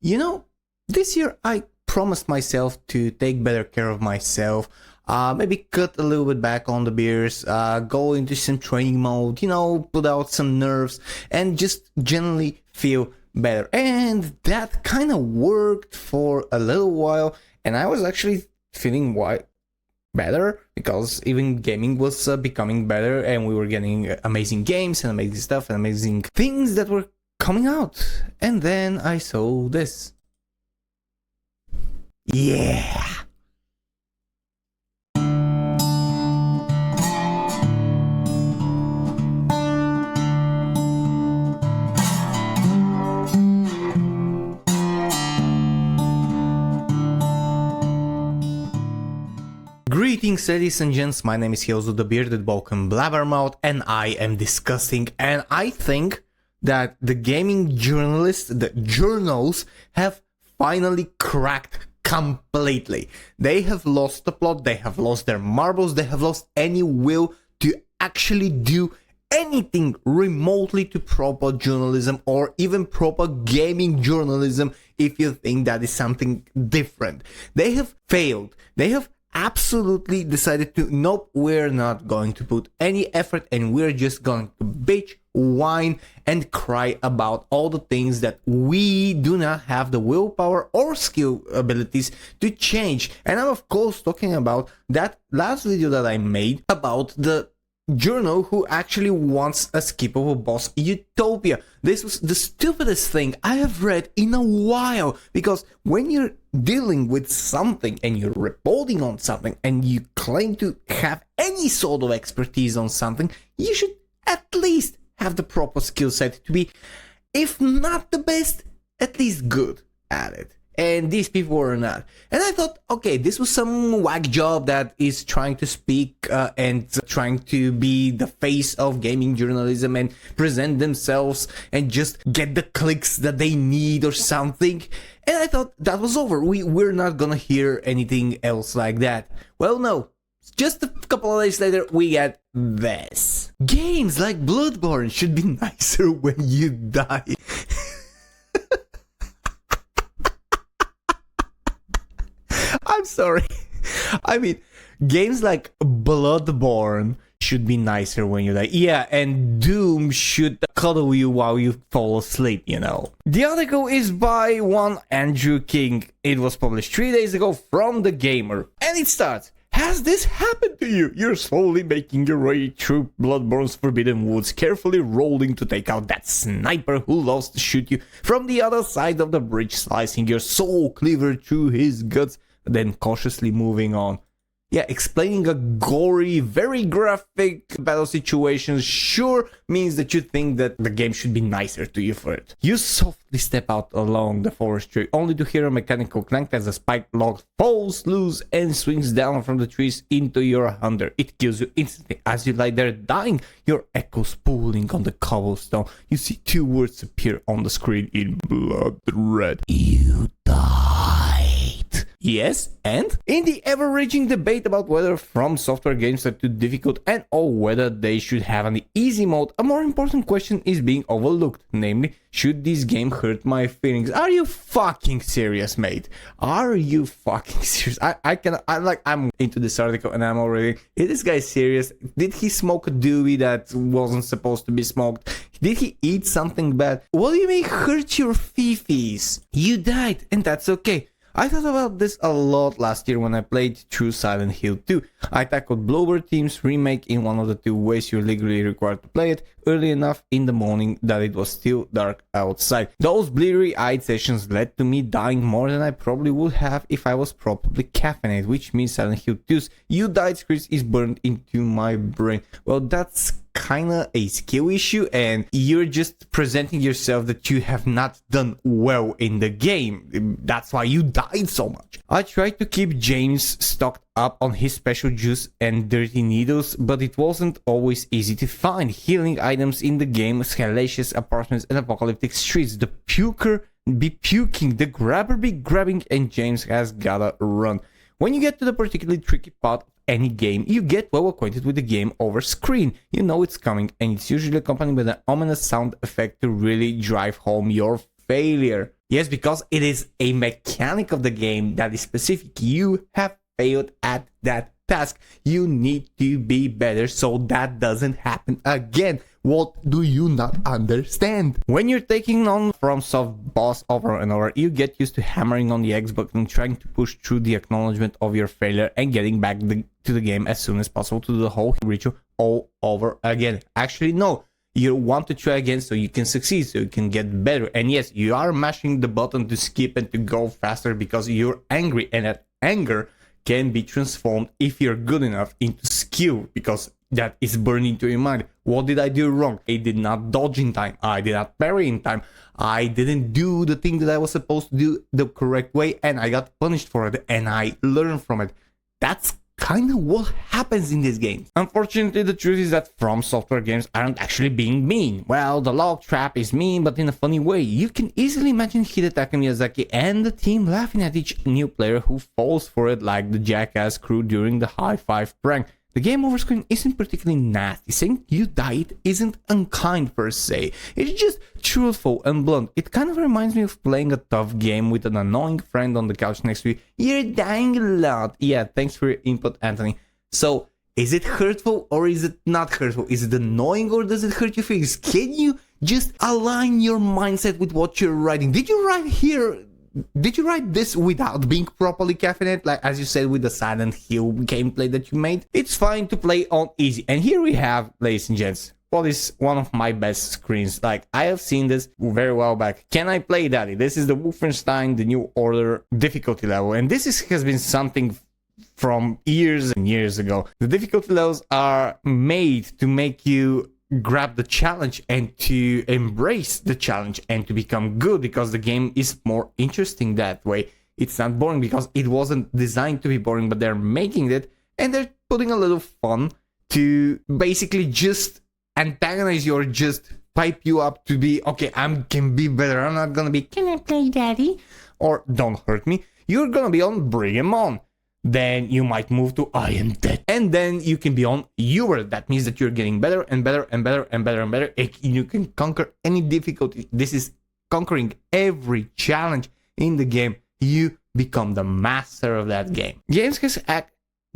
You know, this year I promised myself to take better care of myself, maybe cut a little bit back on the beers, go into some training mode, put out some nerves, and just generally feel better. And that kind of worked for a little while, and I was actually feeling better because even gaming was becoming better, and we were getting amazing games and amazing stuff and amazing things that were coming out. And then I saw this. Yeah. Greetings, ladies and gents, my name is Hyozo the Bearded Balkan Blabbermouth, and I am discussing, and I think that the gaming journalists, the journos, have finally cracked completely. They have lost the plot, they have lost their marbles, they have lost any will to actually do anything remotely to proper journalism or even proper gaming journalism, if you think that is something different. They have failed. They have absolutely decided to, nope, we're not going to put any effort and we're just going to bitch, whine, and cry about all the things that we do not have the willpower or skill abilities to change. And I'm of course talking about that last video that I made about the journal who actually wants a skippable boss utopia. This was the stupidest thing I have read in a while, because when you're dealing with something and you're reporting on something and you claim to have any sort of expertise on something, you should at least have the proper skill set to be, if not the best, at least good at it. And these people were not. And I thought, okay, this was some whack job that is trying to speak and trying to be the face of gaming journalism and present themselves and just get the clicks that they need or something. And I thought that was over. We're not gonna hear anything else like that. Well, no. Just a couple of days later, we get this. Games like Bloodborne should be nicer when you die. I'm sorry. I mean, games like Bloodborne should be nicer when you die. Yeah, and Doom should cuddle you while you fall asleep, The article is by one Andrew King. It was published 3 days ago from The Gamer. And it starts, has this happened to you? You're slowly making your way through Bloodborne's forbidden woods, carefully rolling to take out that sniper who loves to shoot you from the other side of the bridge, slicing your soul cleaver through his guts, then cautiously moving on. Yeah, explaining a gory, very graphic battle situation sure means that you think that the game should be nicer to you for it. You softly step out along the forest tree, only to hear a mechanical clank as a spiked log falls loose and swings down from the trees into your hunter. It kills you instantly as you lie there dying, your echoes pooling on the cobblestone. You see two words appear on the screen in blood red. You died. Yes, and? In the ever-raging debate about whether From Software games are too difficult and or whether they should have an easy mode, a more important question is being overlooked, namely, should this game hurt my feelings? Are you fucking serious, mate? Are you fucking serious? I'm into this article and I'm already, is this guy serious? Did he smoke a doobie that wasn't supposed to be smoked? Did he eat something bad? What do you mean hurt your fifis? You died, and that's okay. I thought about this a lot last year when I played through Silent Hill 2. I tackled Bloodborne Team's remake in one of the two ways you're legally required to play it, early enough in the morning that it was still dark outside. Those bleary-eyed sessions led to me dying more than I probably would have if I was properly caffeinated, which means Silent Hill 2's "you died" script is burned into my brain. Well, that's kinda a skill issue, and you're just presenting yourself that you have not done well in the game. That's why you died so much. I tried to keep James stocked up on his special juice and dirty needles, but it wasn't always easy to find. Healing items in the game, hellacious apartments and apocalyptic streets. The puker be puking, the grabber be grabbing, and James has gotta run. When you get to the particularly tricky part of any game, you get well acquainted with the game over screen. You know it's coming, and it's usually accompanied with an ominous sound effect to really drive home your failure. Yes, because it is a mechanic of the game that is specific. You have failed at that task. You need to be better so that doesn't happen again. What do you not understand? When you're taking on FromSoft boss over and over, you get used to hammering on the X button, trying to push through the acknowledgement of your failure and getting back to the game as soon as possible to do the whole ritual all over again. Actually, no. You want to try again so you can succeed, so you can get better. And yes, you are mashing the button to skip and to go faster because you're angry, and that anger can be transformed, if you're good enough, into skill, because that is burned into your mind. What did I do wrong? I did not dodge in time. I did not parry in time. I didn't do the thing that I was supposed to do the correct way, and I got punished for it, and I learned from it. That's kind of what happens in this game. Unfortunately, the truth is that From Software games aren't actually being mean. Well, the log trap is mean, but in a funny way. You can easily imagine Hidetaka Miyazaki and the team laughing at each new player who falls for it, like the jackass crew during the high five prank. The game over screen isn't particularly nasty. Saying you died isn't unkind per se. It's just truthful and blunt. It kind of reminds me of playing a tough game with an annoying friend on the couch next to you. You're dying a lot. Yeah, thanks for your input, Anthony. So, is it hurtful or is it not hurtful? Is it annoying or does it hurt your feelings? Can you just align your mindset with what you're writing? Did you write here? Did you write this without being properly caffeinated, like as you said with the Silent Hill gameplay that you made? It's fine to play on easy. And here we have, ladies and gents, what is one of my best screens. Like, I have seen this very well back. Can I play Daddy? This is the Wolfenstein, the New Order difficulty level. And this has been something from years and years ago. The difficulty levels are made to make you grab the challenge and to embrace the challenge and to become good, because the game is more interesting that way. It's not boring because it wasn't designed to be boring, but they're making it and they're putting a little fun to basically just antagonize you or just pipe you up to be, okay, I can be better. I'm not gonna be, can I play Daddy? Or don't hurt me. You're gonna be on Bring 'em On. Then you might move to I Am Dead. And then you can be on Ewer. That means that you're getting better and better and better and better and better. You can conquer any difficulty. This is conquering every challenge in the game. You become the master of that game.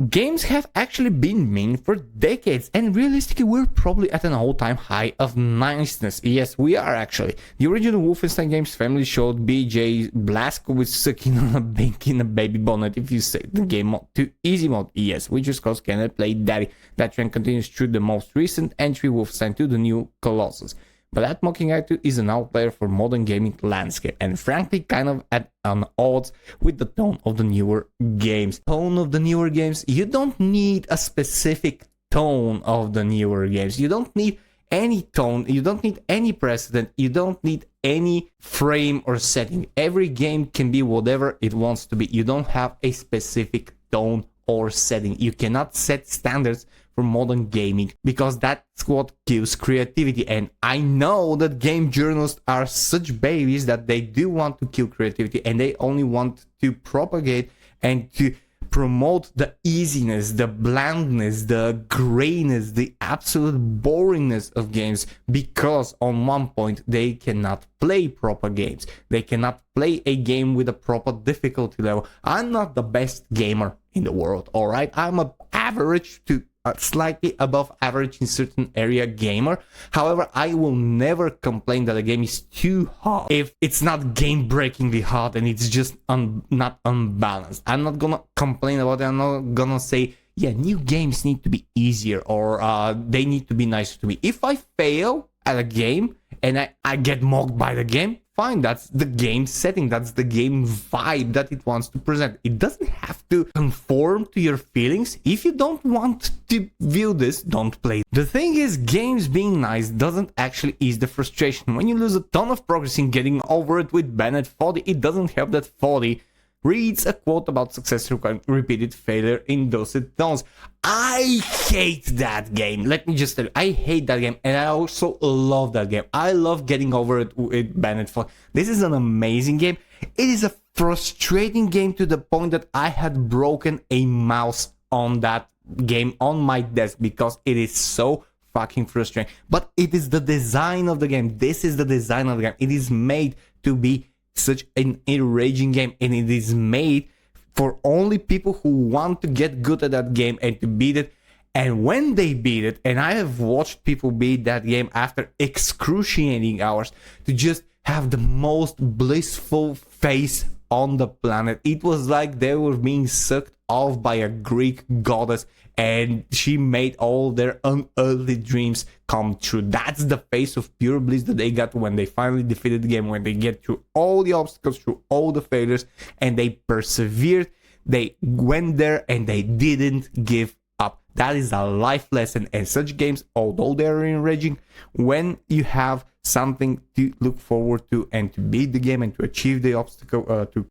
Games have actually been mean for decades, and realistically we're probably at an all-time high of niceness. Yes, we are actually. The original Wolfenstein games family showed BJ Blazkowicz sucking on a bank in a baby bonnet if you set the game mode to easy mode. Yes, we just cause cannot play Daddy. That trend continues through the most recent entry, Wolfenstein 2, the new Colossus. But that mocking attitude is an outlier for modern gaming landscape, and frankly kind of at an odds with the tone of the newer games. Tone of the newer games? You don't need a specific tone of the newer games. You don't need any tone, you don't need any precedent, you don't need any frame or setting. Every game can be whatever it wants to be. You don't have a specific tone or setting. You cannot set standards for modern gaming, because that's what kills creativity. And I know that game journalists are such babies that they do want to kill creativity, and they only want to propagate and to promote the easiness, the blandness, the grayness, the absolute boringness of games, because on one point they cannot play proper games. They cannot play a game with a proper difficulty level. I'm not the best gamer in the world, all right? I'm an average to slightly above average in certain area gamer. However, I will never complain that a game is too hard if it's not game-breakingly hard and it's just not unbalanced. I'm not gonna complain about it. I'm not gonna say, yeah, new games need to be easier or they need to be nicer to me. If I fail at a game and I get mocked by the game, fine, that's the game setting, that's the game vibe that it wants to present. It doesn't have to conform to your feelings. If you don't want to view this, don't play. The thing is, games being nice doesn't actually ease the frustration. When you lose a ton of progress in getting over it with Bennett Foddy, it doesn't help that Foddy reads a quote about success requiring repeated failure in dosed tones. I hate that game. Let me just tell you, I hate that game, and I also love that game. I love getting over it with Bennett Foddy. This is an amazing game. It is a frustrating game to the point that I had broken a mouse on that game on my desk because it is so fucking frustrating. But it is the design of the game. This is the design of the game. It is made to be such an enraging game, and it is made for only people who want to get good at that game and to beat it. And when they beat it, and I have watched people beat that game after excruciating hours, to just have the most blissful face on the planet. It was like they were being sucked off by a Greek goddess, and she made all their unearthly dreams come true. That's the face of pure bliss that they got when they finally defeated the game, when they get through all the obstacles, through all the failures, and they persevered. They went there and they didn't give up. That is a life lesson. And such games, although they are enraging, when you have something to look forward to and to beat the game and to achieve the obstacle, to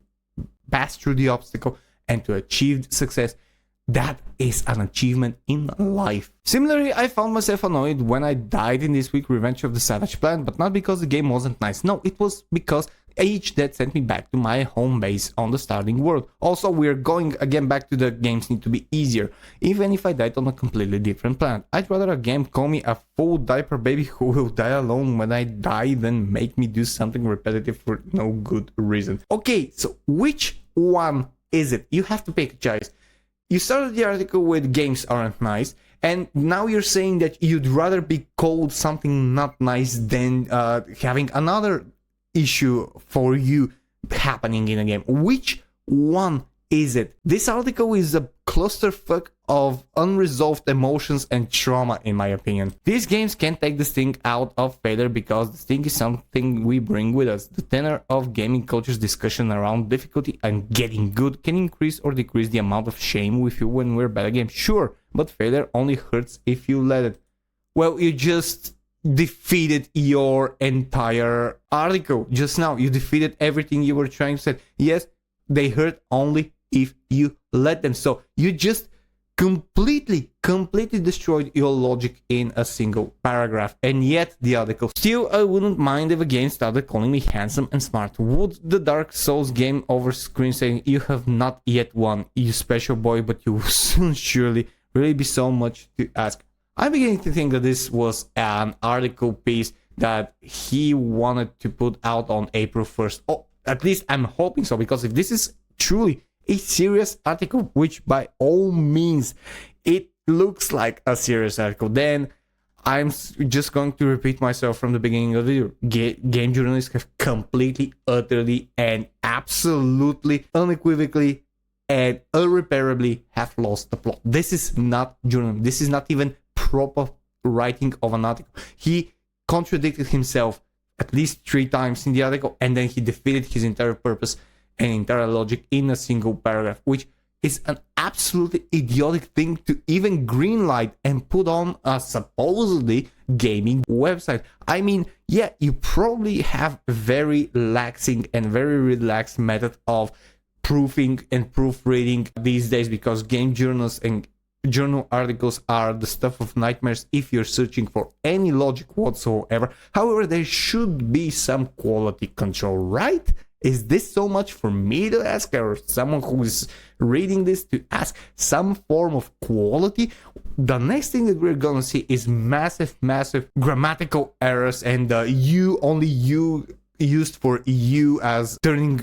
pass through the obstacle and to achieve success, that is an achievement in life. Similarly, I found myself annoyed when I died in this week Revenge of the Savage Plant, but not because the game wasn't nice. No, it was because each death sent me back to my home base on the starting world. Also, we're going again back to the games need to be easier, even if I died on a completely different planet. I'd rather a game call me a full diaper baby who will die alone when I die than make me do something repetitive for no good reason. Okay, so which one is it? You have to pick a choice. You started the article with games aren't nice, and now you're saying that you'd rather be called something not nice than having another issue for you happening in a game. Which one is it? This article is a clusterfuck of unresolved emotions and trauma, in my opinion. These games can't take the sting out of failure because the sting is something we bring with us. The tenor of gaming culture's discussion around difficulty and getting good can increase or decrease the amount of shame we feel when we're bad at games. Sure, but failure only hurts if you let it. Well, you just defeated your entire article just now. You defeated everything you were trying to say. Yes, they hurt only if you let them. So you just completely destroyed your logic in a single paragraph. And yet the article, still, I wouldn't mind if a game started calling me handsome and smart. Would the Dark Souls game over screen saying, you have not yet won, you special boy, but you will soon surely, really be so much to ask. I'm beginning to think that this was an article piece that he wanted to put out on April 1st. Oh, at least I'm hoping so, because if this is truly a serious article, which by all means it looks like a serious article, then I'm just going to repeat myself from the beginning of the video. Game journalists have completely, utterly, and absolutely, unequivocally, and irreparably have lost the plot. This is not journalism. This is not even proper writing of an article. He contradicted himself at least 3 times in the article, and then he defeated his entire purpose and entire logic in a single paragraph, which is an absolutely idiotic thing to even greenlight and put on a supposedly gaming website. I mean, yeah, you probably have a very laxing and very relaxed method of proofing and proofreading these days, because game journals and journal articles are the stuff of nightmares if you're searching for any logic whatsoever. However, there should be some quality control, right? Is this so much for me to ask, or someone who is reading this to ask some form of quality? The next thing that we're gonna see is massive grammatical errors, and you used for you as turning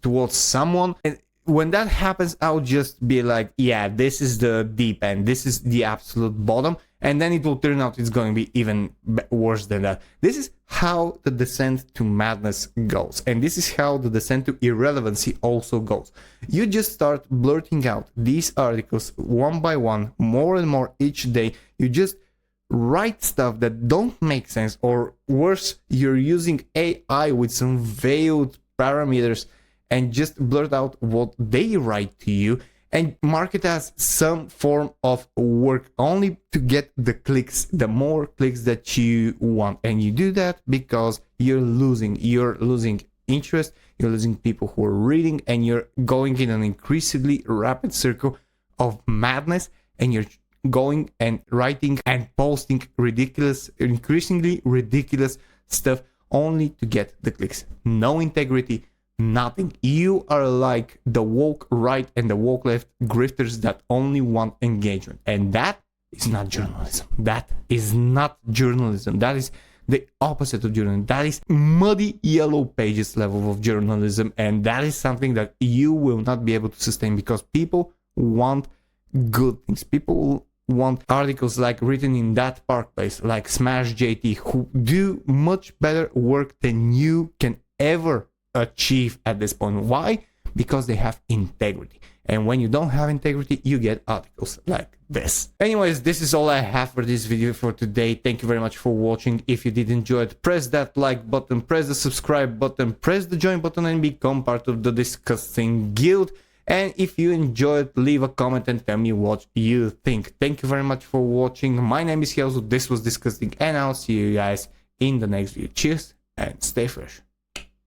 towards someone. And when that happens, I'll just be like, yeah, this is the deep end. This is the absolute bottom. And then it will turn out it's going to be even worse than that. This is how the descent to madness goes. And this is how the descent to irrelevancy also goes. You just start blurting out these articles one by one, more and more each day. You just write stuff that don't make sense, or worse, you're using AI with some veiled parameters and just blurt out what they write to you and mark it as some form of work only to get the clicks, the more clicks that you want. And you do that because you're losing interest, you're losing people who are reading, and you're going in an increasingly rapid circle of madness, and you're going and writing and posting increasingly ridiculous stuff only to get the clicks. No integrity, nothing. You are like the woke right and the woke left grifters that only want engagement. And that is not journalism. That is not journalism. That is the opposite of journalism. That is muddy yellow pages level of journalism, and that is something that you will not be able to sustain, because people want good things. People want articles like written in that park place, like Smash JT, who do much better work than you can ever achieve at this point. Why? Because they have integrity. And when you don't have integrity, you get articles like this. Anyways, this is all I have for this video for today. Thank you very much for watching. If you did enjoy it, press that like button, press the subscribe button, press the join button, and become part of the DiscussThing Guild. And if you enjoyed, leave a comment and tell me what you think. Thank you very much for watching. My name is Helzo. This was DiscussThing, and I'll see you guys in the next video. Cheers and stay fresh.